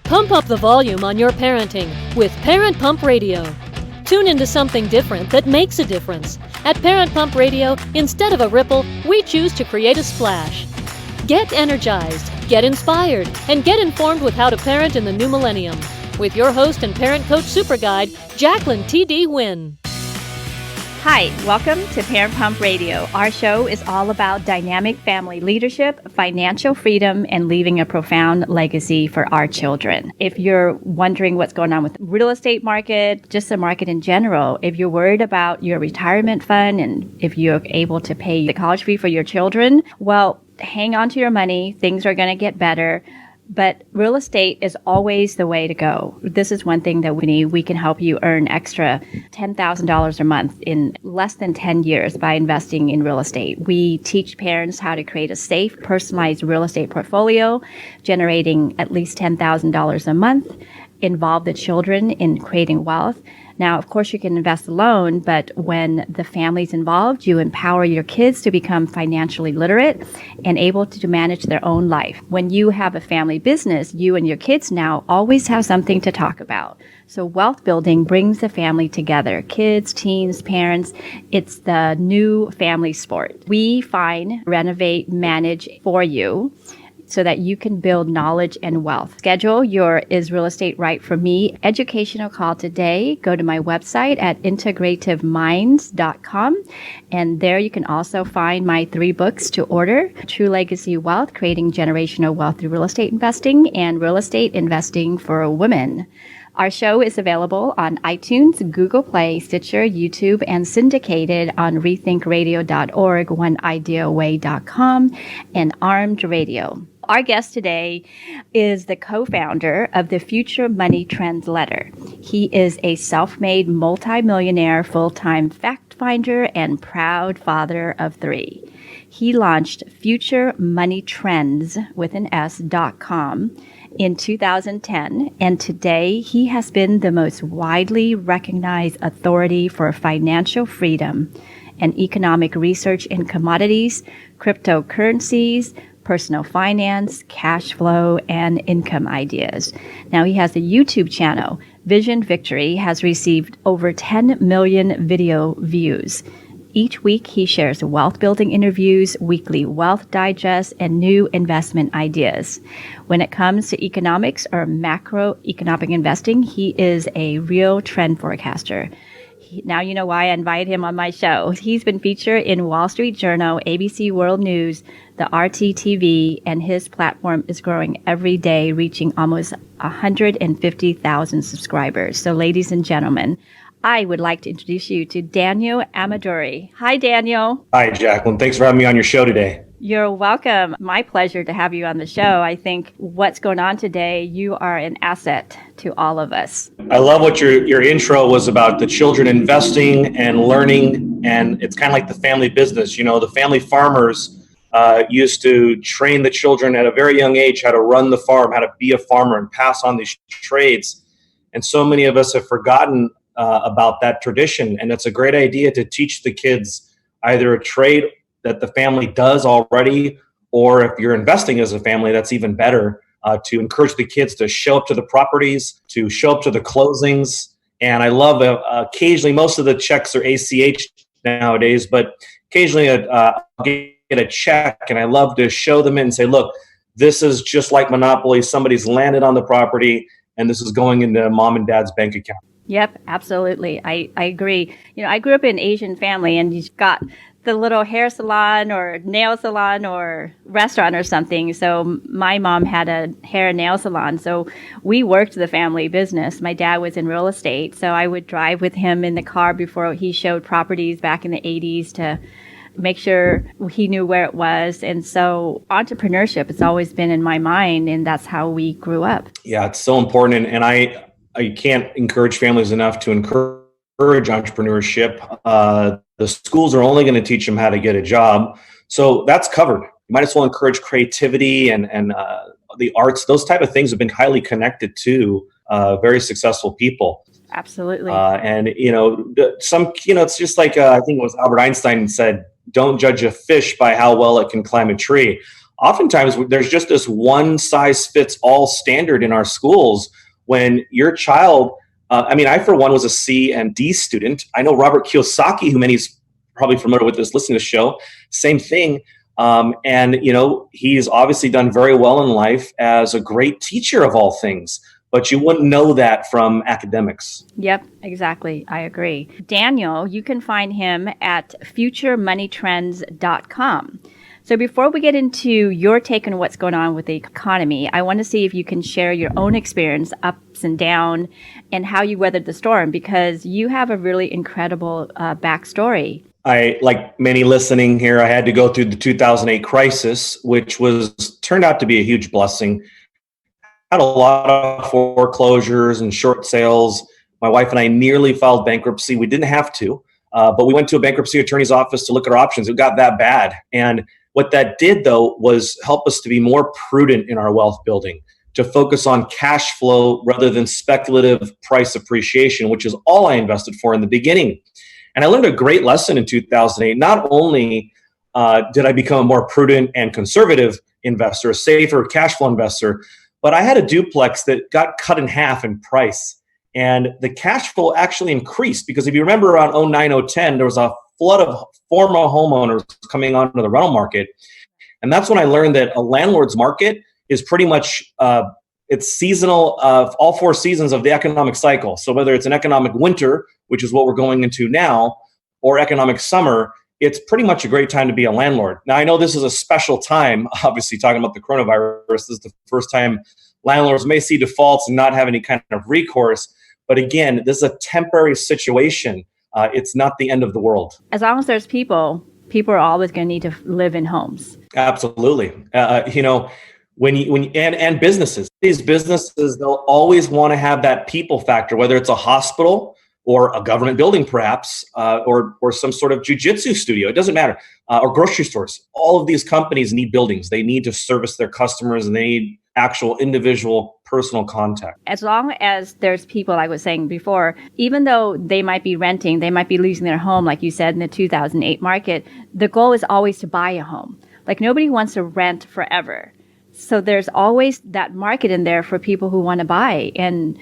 Pump up the volume on your parenting with Parent Pump Radio. Tune into something different that makes a difference. At Parent Pump Radio, instead of a ripple, we choose to create a splash. Get energized, get inspired, and get informed with how to parent in the new millennium. With your host and parent coach super guide, Jacqueline T.D. Wynn. Hi, welcome to Parent Pump Radio. Our show is all about dynamic family leadership, financial freedom, and leaving a profound legacy for our children. If you're wondering what's going on with the real estate market, just the market in general, if you're worried about your retirement fund and if you're able to pay the college fee for your children, well, hang on to your money. Things are going to get better. But real estate is always the way to go. This is one thing that we can help you earn extra $10,000 a month in less than 10 years by investing in real estate. We teach parents how to create a safe, personalized real estate portfolio, generating at least $10,000 a month, involve the children in creating wealth. Now, of course, you can invest alone, but when the family's involved, you empower your kids to become financially literate and able to manage their own life. When you have a family business, you and your kids now always have something to talk about. So wealth building brings the family together. Kids, teens, parents, it's the new family sport. We find, renovate, manage for you, so that you can build knowledge and wealth. Schedule your Is Real Estate Right for Me educational call today. Go to my website at integrativeminds.com. And there you can also find my 3 books to order: True Legacy Wealth, Creating Generational Wealth Through Real Estate Investing, and Real Estate Investing for Women. Our show is available on iTunes, Google Play, Stitcher, YouTube, and syndicated on rethinkradio.org, oneideaway.com, and Armed Radio. Our guest today is the co-founder of the Future Money Trends Letter. He is a self-made multimillionaire, full-time fact finder, and proud father of 3. He launched Future Money Trends with an S.com in 2010, and today he has been the most widely recognized authority for financial freedom and economic research in commodities, cryptocurrencies, personal finance, cash flow, and income ideas. Now he has a YouTube channel. Vision Victory has received over 10 million video views. Each week, he shares wealth building interviews, weekly wealth digests, and new investment ideas. When it comes to economics or macroeconomic investing, he is a real trend forecaster. Now you know why I invited him on my show. He's been featured in Wall Street Journal, ABC World News, the RTTV, and his platform is growing every day, reaching almost 150,000 subscribers. So ladies and gentlemen, I would like to introduce you to Daniel Ameduri. Hi, Daniel. Hi, Jacqueline. Thanks for having me on your show today. You're welcome. My pleasure to have you on the show. I think what's going on today, you are an asset to all of us. I love what your intro was about, the children investing and learning, and it's kind of like the family business. You know, the family farmers used to train the children at a very young age how to run the farm, how to be a farmer and pass on these trades. And so many of us have forgotten about that tradition. And it's a great idea to teach the kids either a trade that the family does already, or if you're investing as a family, that's even better, to encourage the kids to show up to the properties, to show up to the closings. And I love occasionally, most of the checks are ACH nowadays, but occasionally I'll get a check and I love to show them it and say, look, this is just like Monopoly. Somebody's landed on the property and this is going into mom and dad's bank account. Yep, absolutely. I agree. You know, I grew up in an Asian family, and you've got the little hair salon or nail salon or restaurant or something. So my mom had a hair and nail salon. So we worked the family business. My dad was in real estate. So I would drive with him in the car before he showed properties back in the 80s to make sure he knew where it was. And so entrepreneurship has always been in my mind, and that's how we grew up. Yeah, it's so important. And I can't encourage families enough to encourage entrepreneurship. The schools are only going to teach them how to get a job. So that's covered. You might as well encourage creativity and the arts. Those type of things have been highly connected to very successful people. Absolutely. And, it's just like, I think it was Albert Einstein said, don't judge a fish by how well it can climb a tree. oftentimes there's just this one size fits all standard in our schools when your child, I for one was a C and D student. I know Robert Kiyosaki, who many's probably familiar with this, listening to the show, same thing. And he's obviously done very well in life as a great teacher of all things, but you wouldn't know that from academics. Yep, exactly. I agree. Daniel, you can find him at futuremoneytrends.com. So before we get into your take on what's going on with the economy, I want to see if you can share your own experience, ups and downs, and how you weathered the storm, because you have a really incredible backstory. I, like many listening here, I had to go through the 2008 crisis, which turned out to be a huge blessing. Had a lot of foreclosures and short sales. My wife and I nearly filed bankruptcy. We didn't have to, but we went to a bankruptcy attorney's office to look at our options. It got that bad. And what that did, though, was help us to be more prudent in our wealth building, to focus on cash flow rather than speculative price appreciation, which is all I invested for in the beginning. And I learned a great lesson in 2008. Not only did I become a more prudent and conservative investor, a safer cash flow investor, but I had a duplex that got cut in half in price. And the cash flow actually increased because if you remember around 09, 010, there was a flood of former homeowners coming onto the rental market. And that's when I learned that a landlord's market is pretty much, it's seasonal of all 4 seasons of the economic cycle. So whether it's an economic winter, which is what we're going into now, or economic summer, it's pretty much a great time to be a landlord. Now, I know this is a special time, obviously talking about the coronavirus. This is the first time landlords may see defaults and not have any kind of recourse. But again, this is a temporary situation. It's not the end of the world. As long as there's people are always going to need to live in homes. Absolutely. And businesses, these businesses, they'll always want to have that people factor, whether it's a hospital or a government building, perhaps, or some sort of jiu-jitsu studio. It doesn't matter. Or grocery stores. All of these companies need buildings. They need to service their customers, and they need actual individual personal contact. As long as there's people, like I was saying before, even though they might be renting, they might be losing their home, like you said, in the 2008 market, the goal is always to buy a home. Like nobody wants to rent forever. So there's always that market in there for people who want to buy. And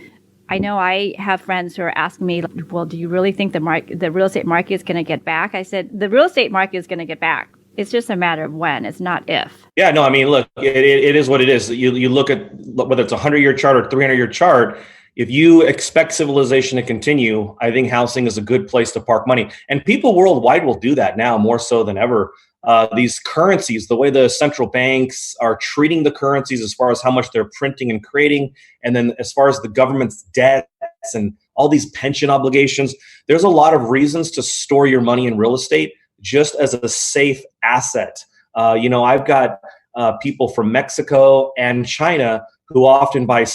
I know I have friends who are asking me, well, do you really think the real estate market is going to get back? I said, the real estate market is going to get back. It's just a matter of when. It's not if. Yeah, no, I mean, look, it is what it is. You look at whether it's a 100-year chart or 300-year chart, if you expect civilization to continue, I think housing is a good place to park money. And people worldwide will do that now more so than ever. These currencies, the way the central banks are treating the currencies as far as how much they're printing and creating, and then as far as the government's debts and all these pension obligations, there's a lot of reasons to store your money in real estate just as a safe asset. I've got people from Mexico and China who often buy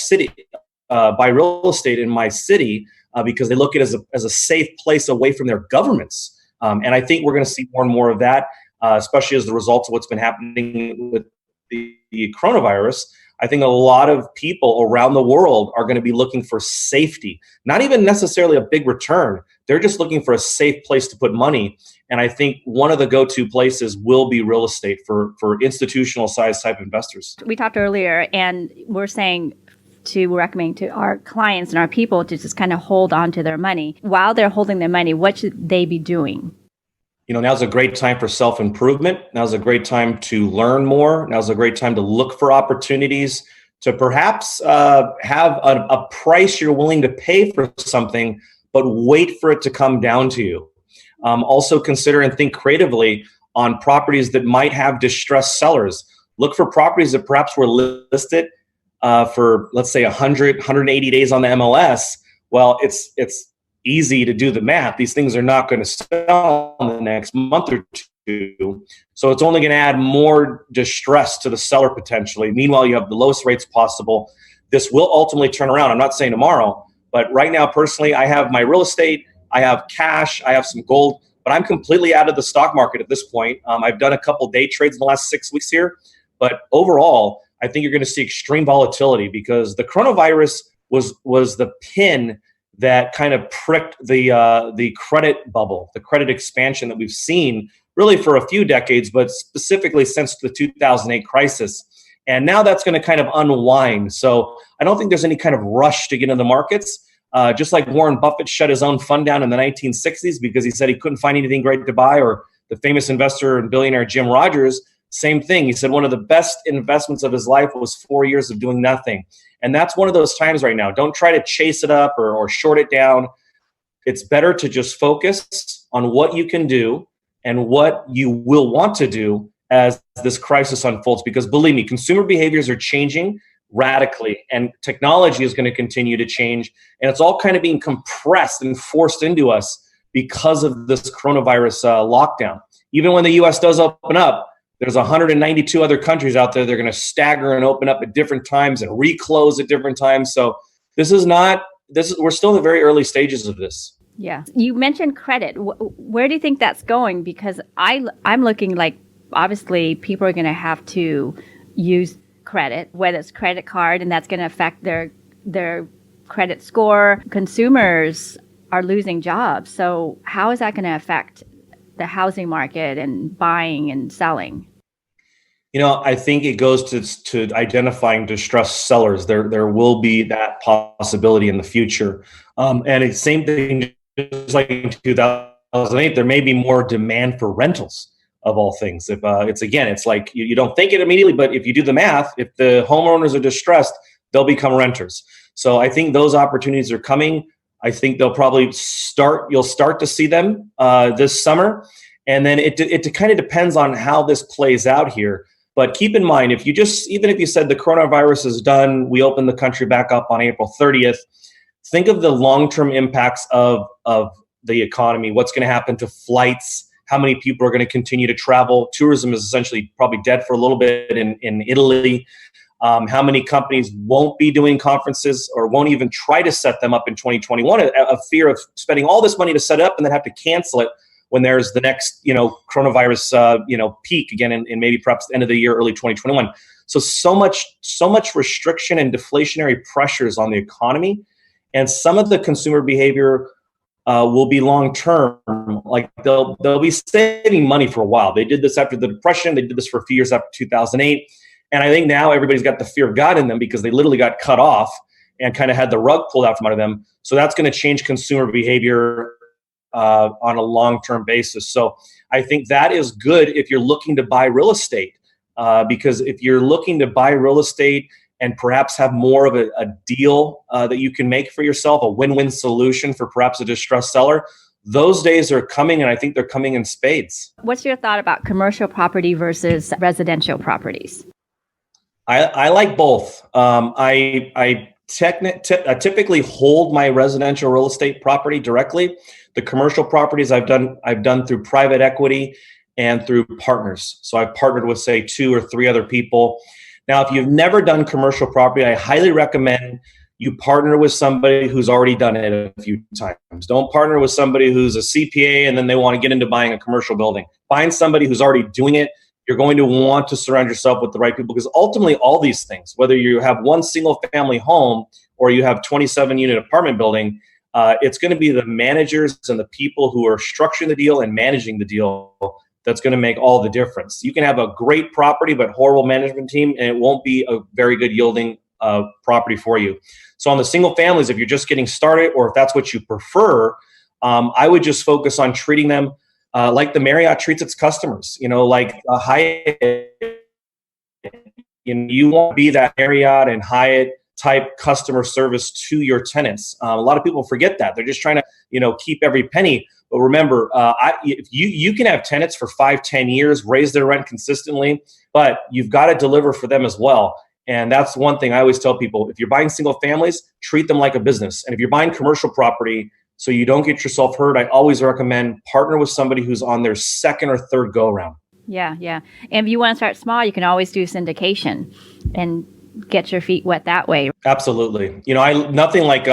real estate in my city because they look at it as a safe place away from their governments. And I think we're going to see more and more of that. Especially as the results of what's been happening with the coronavirus. I think a lot of people around the world are going to be looking for safety, not even necessarily a big return. They're just looking for a safe place to put money. And I think one of the go-to places will be real estate for institutional size type investors. We talked earlier, and we're saying to recommend to our clients and our people to just kind of hold on to their money. While they're holding their money, what should they be doing? Now's a great time for self-improvement. Now's a great time to learn more. Now's a great time to look for opportunities to perhaps have a price you're willing to pay for something, but wait for it to come down to you. Also consider and think creatively on properties that might have distressed sellers. Look for properties that perhaps were listed for, let's say, 100, 180 days on the MLS. Well, it's easy to do the math. These things are not going to sell in the next month or two. So it's only going to add more distress to the seller potentially. Meanwhile, you have the lowest rates possible. This will ultimately turn around. I'm not saying tomorrow, but right now, personally, I have my real estate, I have cash, I have some gold, but I'm completely out of the stock market at this point. I've done a couple day trades in the last 6 weeks here, but overall, I think you're going to see extreme volatility because the coronavirus was the pin that kind of pricked the credit bubble, the credit expansion that we've seen really for a few decades, but specifically since the 2008 crisis. And now that's going to kind of unwind. So I don't think there's any kind of rush to get into the markets. Just like Warren Buffett shut his own fund down in the 1960s because he said he couldn't find anything great to buy, or the famous investor and billionaire Jim Rogers, same thing. He said one of the best investments of his life was 4 years of doing nothing. And that's one of those times right now. Don't try to chase it up or short it down. It's better to just focus on what you can do and what you will want to do as this crisis unfolds. Because believe me, consumer behaviors are changing radically, and technology is going to continue to change. And it's all kind of being compressed and forced into us because of this coronavirus lockdown. Even when the US does open up, there's 192 other countries out there that are going to stagger and open up at different times and reclose at different times. So we're still in the very early stages of this. Yeah. You mentioned credit. Where do you think that's going? Because I'm looking like, obviously, people are going to have to use credit, whether it's credit card, and that's going to affect their credit score. Consumers are losing jobs. So how is that going to affect the housing market and buying and selling? I think it goes to identifying distressed sellers. There will be that possibility in the future. And it's same thing, just like in 2008, there may be more demand for rentals of all things. If it's like you don't think it immediately, but if you do the math, if the homeowners are distressed, they'll become renters. So I think those opportunities are coming. I think they'll probably you'll start to see them this summer. And then it kind of depends on how this plays out here. But keep in mind, even if you said the coronavirus is done, we open the country back up on April 30th, think of the long-term impacts of the economy, what's going to happen to flights, how many people are going to continue to travel. Tourism is essentially probably dead for a little bit in Italy. How many companies won't be doing conferences or won't even try to set them up in 2021, a fear of spending all this money to set up and then have to cancel it when there's the next, coronavirus, peak again in maybe perhaps the end of the year, early 2021. So much restriction and deflationary pressures on the economy, and some of the consumer behavior will be long term. Like they'll be saving money for a while. They did this after the Depression. They did this for a few years after 2008. And I think now everybody's got the fear of God in them because they literally got cut off and kind of had the rug pulled out from under them. So that's going to change consumer behavior on a long-term basis. So I think that is good if you're looking to buy real estate, because if you're looking to buy real estate and perhaps have more of a deal that you can make for yourself, a win-win solution for perhaps a distressed seller, those days are coming, and I think they're coming in spades. What's your thought about commercial property versus residential properties? I like both. I typically hold my residential real estate property directly. The commercial properties I've done through private equity and through partners. So I've partnered with, say, 2 or 3 other people. Now, if you've never done commercial property, I highly recommend you partner with somebody who's already done it a few times. Don't partner with somebody who's a CPA and then they want to get into buying a commercial building. Find somebody who's already doing it. You're going to want to surround yourself with the right people, because ultimately all these things, whether you have one single family home or you have 27 unit apartment building, it's going to be the managers and the people who are structuring the deal and managing the deal that's going to make all the difference. You can have a great property but horrible management team, and it won't be a very good yielding property for you. So on the single families, if you're just getting started, or if that's what you prefer, I would just focus on treating them like the Marriott treats its customers. Like a Hyatt. You want to be that Marriott and Hyatt type customer service to your tenants. A lot of people forget that. They're just trying to, keep every penny. But remember, if you can have tenants for 5-10 years, raise their rent consistently, but you've got to deliver for them as well. And that's one thing I always tell people. If you're buying single families, treat them like a business. And if you're buying commercial property, so you don't get yourself hurt, I always recommend partner with somebody who's on their second or third go around. Yeah. And if you want to start small, you can always do syndication and get your feet wet that way. Absolutely. Nothing like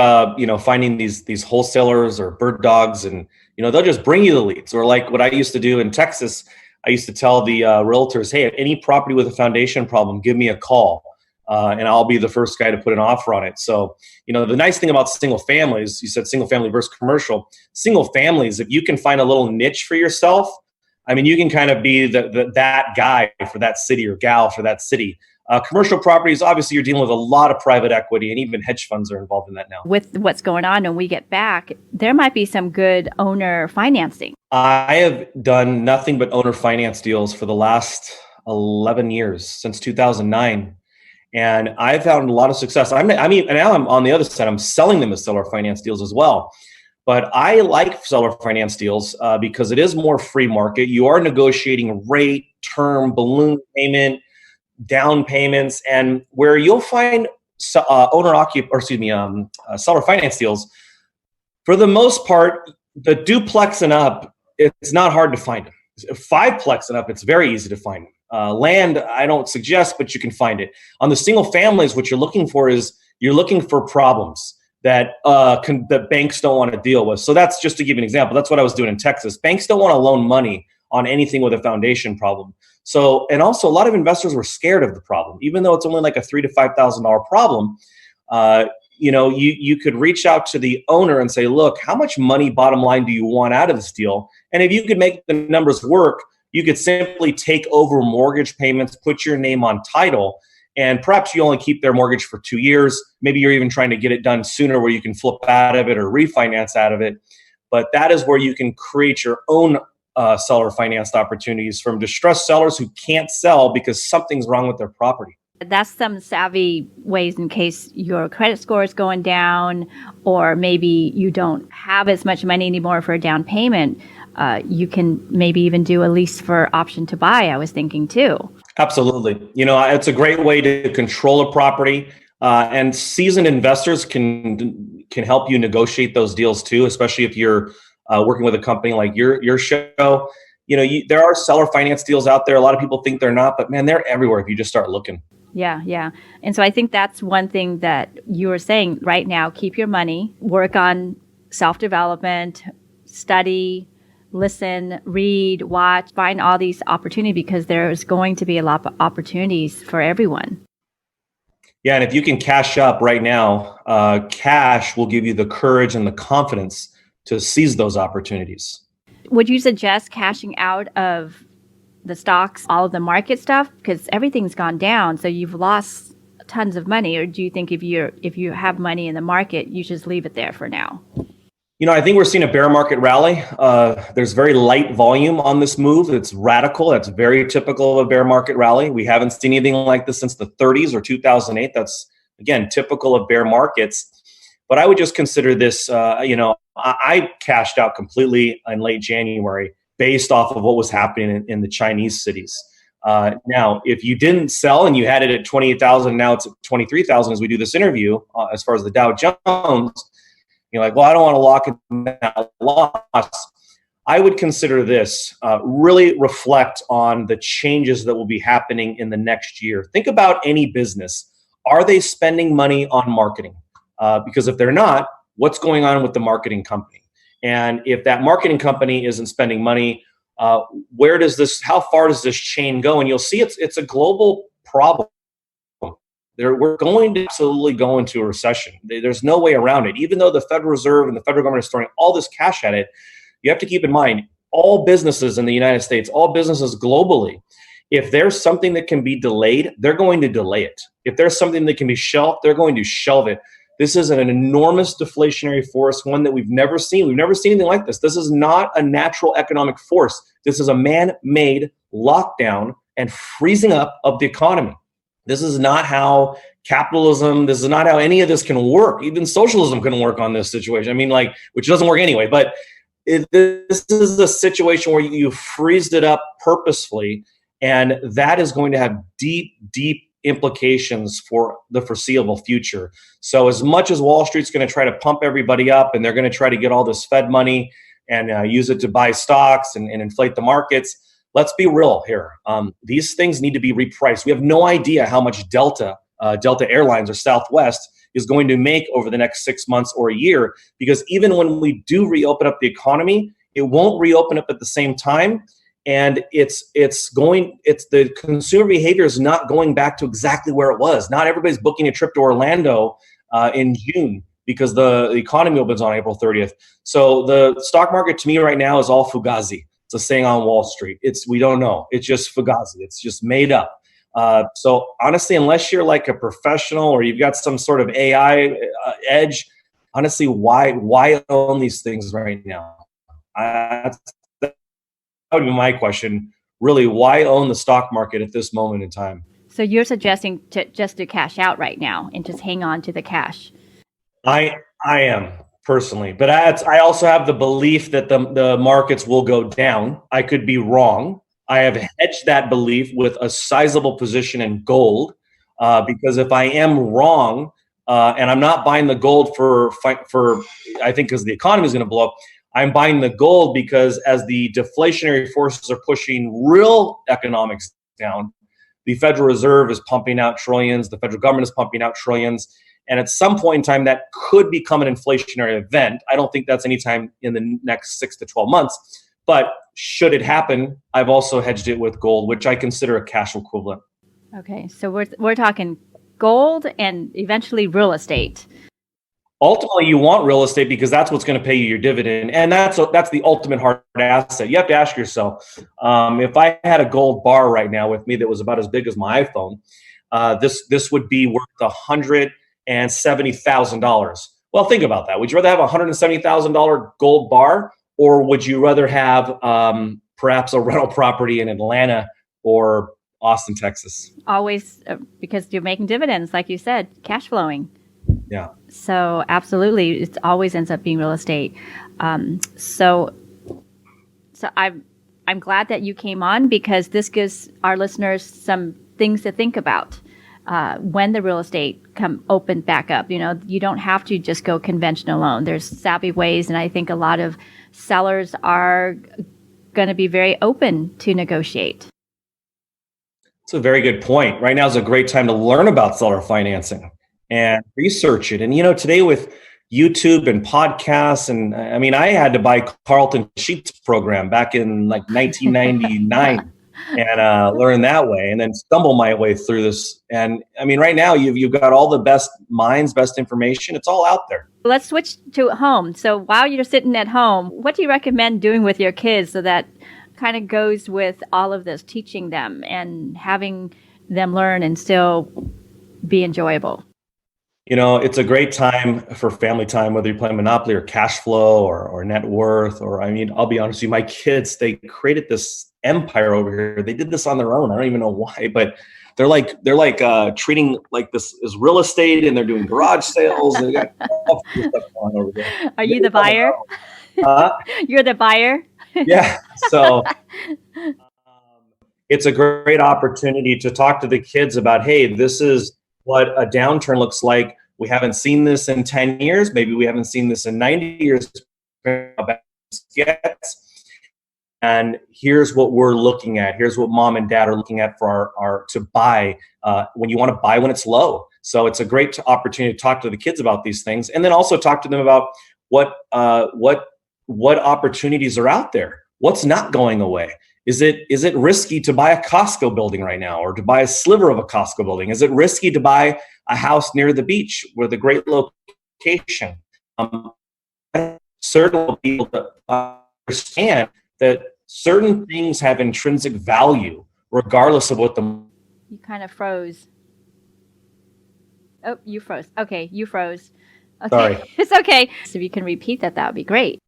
finding these wholesalers or bird dogs, and they'll just bring you the leads. Or like what I used to do in Texas, I used to tell the realtors, hey, any property with a foundation problem, give me a call. And I'll be the first guy to put an offer on it. So, the nice thing about single families, you said single family versus commercial. Single families, if you can find a little niche for yourself, I mean, you can kind of be that guy for that city or gal for that city. Commercial properties, obviously, you're dealing with a lot of private equity, and even hedge funds are involved in that now. With what's going on when we get back, there might be some good owner financing. I have done nothing but owner finance deals for the last 11 years, since 2009. And I've found a lot of success. I mean, now I'm on the other side. I'm selling them as seller finance deals as well. But I like seller finance deals because it is more free market. You are negotiating rate, term, balloon payment, down payments, and where you'll find seller finance deals, for the most part, the duplex and up, it's not hard to find them. 5-plex and up, it's very easy to find them. Land, I don't suggest, but you can find it. On the single families, what you're looking for is you're looking for problems that that banks don't want to deal with. So that's just to give you an example. That's what I was doing in Texas. Banks don't want to loan money on anything with a foundation problem. So, and also a lot of investors were scared of the problem, even though it's only like a $3,000 to $5,000 problem. You could reach out to the owner and say, look, how much money bottom line do you want out of this deal? And if you could make the numbers work, you could simply take over mortgage payments, put your name on title, and perhaps you only keep their mortgage for 2 years. Maybe you're even trying to get it done sooner where you can flip out of it or refinance out of it. But that is where you can create your own seller financed opportunities from distressed sellers who can't sell because something's wrong with their property. That's some savvy ways in case your credit score is going down, or maybe you don't have as much money anymore for a down payment. You can maybe even do a lease for option to buy, I was thinking too. Absolutely. It's a great way to control a property, and seasoned investors can help you negotiate those deals too, especially if you're working with a company like your show. There are seller finance deals out there. A lot of people think they're not, but man, they're everywhere if you just start looking. Yeah. And so I think that's one thing that you were saying right now. Keep your money, work on self-development, study, listen, read, watch, find all these opportunities, because there's going to be a lot of opportunities for everyone. Yeah, and if you can cash up right now, cash will give you the courage and the confidence to seize those opportunities. Would you suggest cashing out of the stocks, all of the market stuff, because everything's gone down, so you've lost tons of money? Or do you think if you have money in the market, you just leave it there for now? I think we're seeing a bear market rally. There's very light volume on this move. It's radical. That's very typical of a bear market rally. We haven't seen anything like this since the 30s or 2008. That's, again, typical of bear markets. But I would just consider this, I cashed out completely in late January based off of what was happening in the Chinese cities. Now, if you didn't sell and you had it at 28,000, now it's at 23,000 as we do this interview, as far as the Dow Jones, you're like, well, I don't want to lock in that loss. I would consider this, really reflect on the changes that will be happening in the next year. Think about any business. Are they spending money on marketing? Because if they're not, what's going on with the marketing company? And if that marketing company isn't spending money, how far does this chain go? And you'll see it's a global problem. We're going to absolutely go into a recession. There's no way around it. Even though the Federal Reserve and the federal government is throwing all this cash at it, you have to keep in mind, all businesses in the United States, all businesses globally, if there's something that can be delayed, they're going to delay it. If there's something that can be shelved, they're going to shelve it. This is an enormous deflationary force, one that we've never seen. We've never seen anything like this. This is not a natural economic force. This is a man-made lockdown and freezing up of the economy. This is not how capitalism, this is not how any of this can work. Even socialism can work on this situation. Which doesn't work anyway, but this is a situation where you freezed it up purposefully, and that is going to have deep, deep implications for the foreseeable future. So as much as Wall Street's going to try to pump everybody up, and they're going to try to get all this Fed money and use it to buy stocks and inflate the markets, let's be real here. These things need to be repriced. We have no idea how much Delta Airlines or Southwest is going to make over the next 6 months or a year, because even when we do reopen up the economy, it won't reopen up at the same time. And the consumer behavior is not going back to exactly where it was. Not everybody's booking a trip to Orlando in June because the economy opens on April 30th. So the stock market to me right now is all fugazi. It's a saying on Wall Street. We don't know. It's just fugazi. It's just made up. So honestly, unless you're like a professional or you've got some sort of AI edge, honestly, why own these things right now? That would be my question. Really, why own the stock market at this moment in time? So you're suggesting just to cash out right now and just hang on to the cash? I am personally, but I also have the belief that the markets will go down. I could be wrong. I have hedged that belief with a sizable position in gold, because if I am wrong, and I'm not buying the gold for I think because the economy is going to blow up. I'm buying the gold because as the deflationary forces are pushing real economics down, the Federal Reserve is pumping out trillions, the federal government is pumping out trillions, and at some point in time, that could become an inflationary event. I don't think that's anytime in the next 6 to 12 months, but should it happen, I've also hedged it with gold, which I consider a cash equivalent. Okay, so we're talking gold and eventually real estate. Ultimately, you want real estate because that's what's going to pay you your dividend, and that's the ultimate hard asset. You have to ask yourself, if I had a gold bar right now with me that was about as big as my iPhone, this would be worth $170,000. Well, think about that. Would you rather have a $170,000 gold bar, or would you rather have perhaps a rental property in Atlanta or Austin, Texas? Always, because you're making dividends, like you said, cash flowing. Yeah. So absolutely, it always ends up being real estate. So I'm glad that you came on, because this gives our listeners some things to think about when the real estate open back up. You know, you don't have to just go conventional loan. There's savvy ways, and I think a lot of sellers are going to be very open to negotiate. It's a very good point. Right now is a great time to learn about seller financing and research it. And, you know, today with YouTube and podcasts, and I mean, I had to buy Carlton Sheets program back in like 1999 and learn that way, and then stumble my way through this. And I mean, right now you've got all the best minds, best information. It's all out there. Let's switch to home. So while you're sitting at home, what do you recommend doing with your kids so that kind of goes with all of this, teaching them and having them learn and still be enjoyable? You know, it's a great time for family time, whether you're playing Monopoly or cash flow or net worth, or, I mean, I'll be honest with you, my kids, they created this empire over here. They did this on their own. I don't even know why, but they're like treating like this is real estate, and they're doing garage sales. And they got all stuff going on over there. Are you the buyer? You're the buyer? Yeah. So it's a great opportunity to talk to the kids about, hey, this is what a downturn looks like. We haven't seen this in 10 years. Maybe we haven't seen this in 90 years. And here's what we're looking at. Here's what mom and dad are looking at for our to buy when you want to buy when it's low. So it's a great opportunity to talk to the kids about these things, and then also talk to them about what opportunities are out there. What's not going away? Is it risky to buy a Costco building right now, or to buy a sliver of a Costco building? Is it risky to buy a house near the beach with a great location? Certain people understand that certain things have intrinsic value, regardless of what the... You kind of froze. Oh, you froze. Okay, you froze. Okay. Sorry. It's okay. So if you can repeat that, that would be great.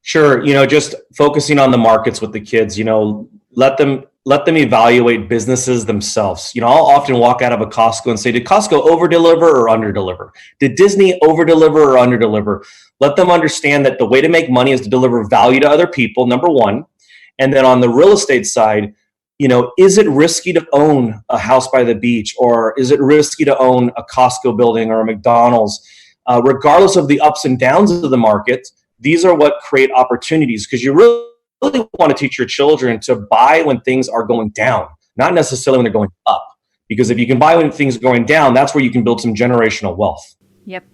Sure. You know, just focusing on the markets with the kids, you know, let them evaluate businesses themselves. You know, I'll often walk out of a Costco and say, did Costco over-deliver or under-deliver? Did Disney over-deliver or under-deliver? Let them understand that the way to make money is to deliver value to other people, number one. And then on the real estate side, you know, is it risky to own a house by the beach, or is it risky to own a Costco building or a McDonald's? Regardless of the ups and downs of the market, these are what create opportunities, because you really want to teach your children to buy when things are going down, not necessarily when they're going up. Because if you can buy when things are going down, that's where you can build some generational wealth. Yep.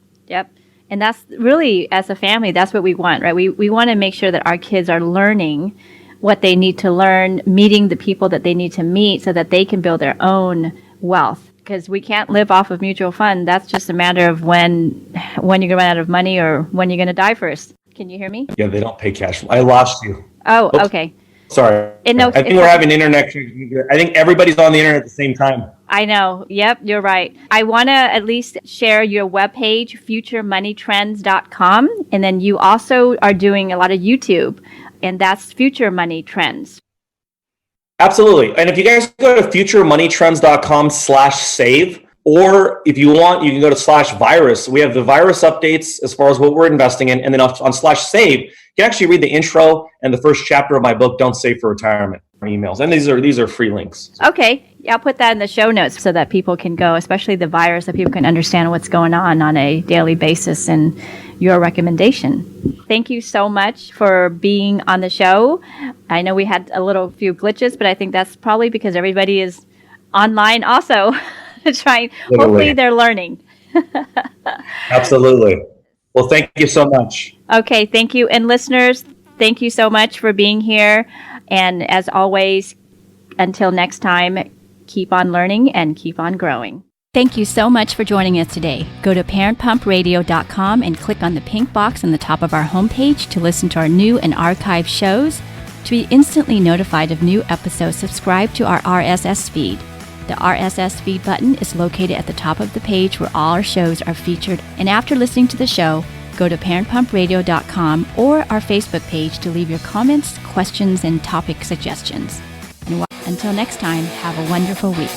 And that's really, as a family, that's what we want, right? We want to make sure that our kids are learning what they need to learn, meeting the people that they need to meet so that they can build their own wealth. Because we can't live off of mutual fund. That's just a matter of when you're going to run out of money or when you're going to die first. Can you hear me? Yeah, they don't pay cash flow. I lost you. Oh, okay. Sorry. No, I think we're having internet. I think everybody's on the internet at the same time. I know. Yep, you're right. I want to at least share your webpage, futuremoneytrends.com. And then you also are doing a lot of YouTube, and that's Future Money Trends. Absolutely. And if you guys go to futuremoneytrends.com/save, or if you want, you can go to /virus. We have the virus updates as far as what we're investing in. And then on /save, you can actually read the intro and the first chapter of my book, Don't Save for Retirement, emails. And these are free links. Okay. I'll put that in the show notes so that people can go, especially the virus, so people can understand what's going on a daily basis and your recommendation. Thank you so much for being on the show. I know we had few glitches, but I think that's probably because everybody is online also. Trying. Literally. Hopefully they're learning. Absolutely. Well, thank you so much. Okay, thank you. And listeners, thank you so much for being here. And as always, until next time, keep on learning and keep on growing. Thank you so much for joining us today. Go to parentpumpradio.com and click on the pink box on the top of our homepage to listen to our new and archived shows. To be instantly notified of new episodes, subscribe to our RSS feed. The RSS feed button is located at the top of the page where all our shows are featured. And after listening to the show, go to parentpumpradio.com or our Facebook page to leave your comments, questions, and topic suggestions. And until next time, have a wonderful week.